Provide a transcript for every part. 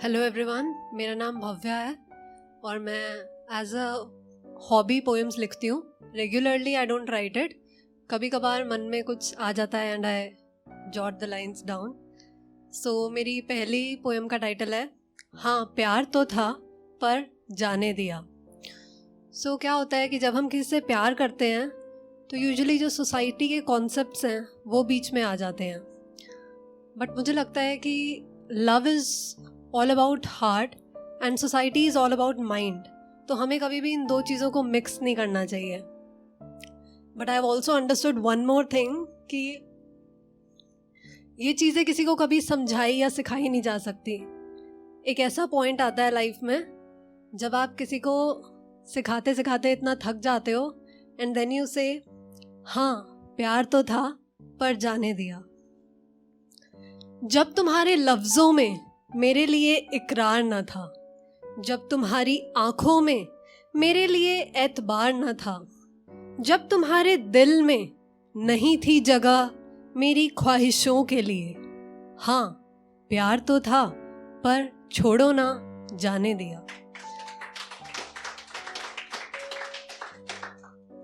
Hello everyone, मेरा नाम भव्या है और मैं एज अ हॉबी पोएम्स लिखती हूँ. Regularly I don't write it. कभी कभार मन में कुछ आ जाता है and I jot the lines down. So मेरी पहली पोएम का टाइटल है हाँ प्यार तो था पर जाने दिया. सो क्या होता है कि जब हम किसी से प्यार करते हैं तो यूजुअली जो सोसाइटी के कॉन्सेप्ट्स हैं वो बीच में आ जाते हैं. बट मुझे लगता है कि love is all about heart and society is all about mind. तो हमें कभी भी इन दो चीज़ों को मिक्स नहीं करना चाहिए. But I have also understood one more thing कि ये चीज़ें किसी को कभी समझाई या सिखाई नहीं जा सकती. एक ऐसा पॉइंट आता है लाइफ में जब आप किसी को सिखाते सिखाते इतना थक जाते हो एंड देन यू से हाँ प्यार तो था पर जाने दिया. जब तुम्हारे लफ्ज़ों में मेरे लिए इकरार न था, जब तुम्हारी आंखों में मेरे लिए एतबार न था, जब तुम्हारे दिल में नहीं थी जगह मेरी ख्वाहिशों के लिए, हाँ प्यार तो था पर छोड़ो ना जाने दिया.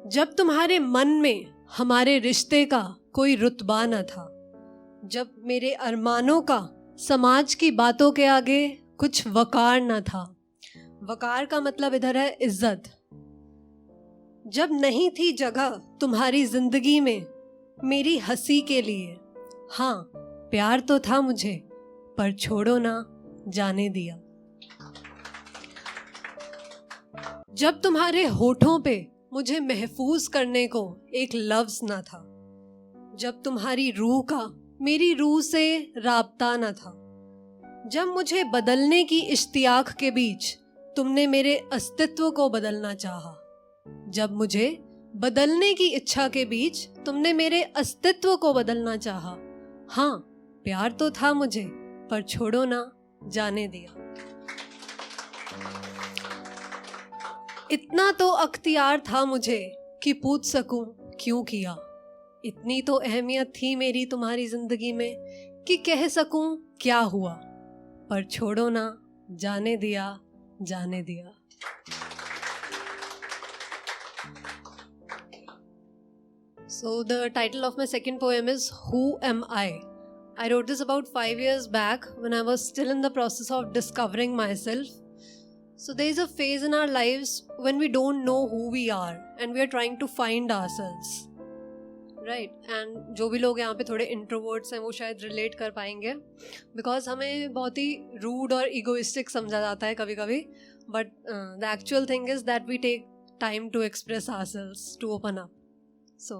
जब तुम्हारे मन में हमारे रिश्ते का कोई रुतबा न था, जब मेरे अरमानों का समाज की बातों के आगे कुछ वकार न था. वकार का मतलब इधर है इज्जत. जब नहीं थी जगह तुम्हारी जिंदगी में मेरी हंसी के लिए, हाँ प्यार तो था मुझे पर छोड़ो ना जाने दिया. जब तुम्हारे होठों पे मुझे महफूज करने को एक लफ्ज ना था, जब तुम्हारी रूह का मेरी रूह से राबता न था, जब मुझे बदलने की इश्तियाक के बीच तुमने मेरे अस्तित्व को बदलना चाहा, जब मुझे बदलने की इच्छा के बीच तुमने मेरे अस्तित्व को बदलना चाहा, हाँ प्यार तो था मुझे पर छोड़ो ना जाने दिया. इतना तो अख्तियार था मुझे कि पूछ सकूं क्यों किया. इतनी तो अहमियत थी मेरी तुम्हारी जिंदगी में कि कह सकूं क्या हुआ, पर छोड़ो ना जाने दिया जाने दिया. So the title of my second poem is Who Am I? I wrote this about 5 years back when I was still in the process of discovering myself. So there is a phase in our lives when we don't know who we are and we are trying to find ourselves. Right. And जो भी लोग यहाँ पे थोड़े introverts हैं वो शायद relate कर पाएंगे बिकॉज हमें बहुत ही रूड और इगोइस्टिक समझा जाता है कभी कभी. But the actual thing is that we take time to express ourselves, to open up. So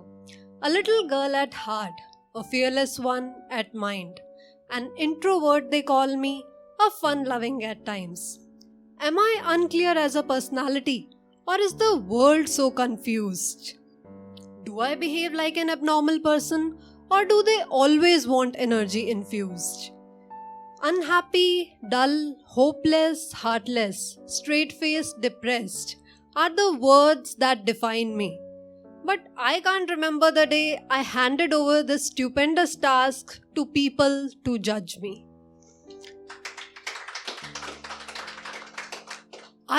a little girl at heart, a fearless one at mind, an introvert they call me, a fun loving at times. Am I unclear as a personality और is the world so confused? Do I behave like an abnormal person or do they always want energy infused? Unhappy, dull, hopeless, heartless, straight-faced, depressed are the words that define me. But I can't remember the day I handed over this stupendous task to people to judge me.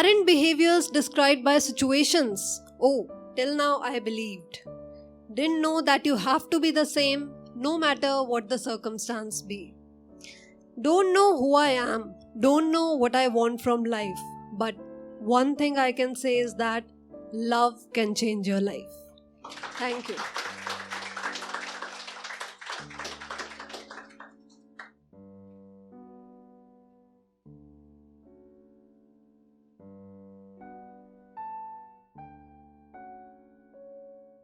Aren't behaviors described by situations? Oh, till now I believed. Didn't know that you have to be the same no matter what the circumstance be. Don't know who I am, don't know what I want from life, but one thing I can say is that love can change your life. Thank you.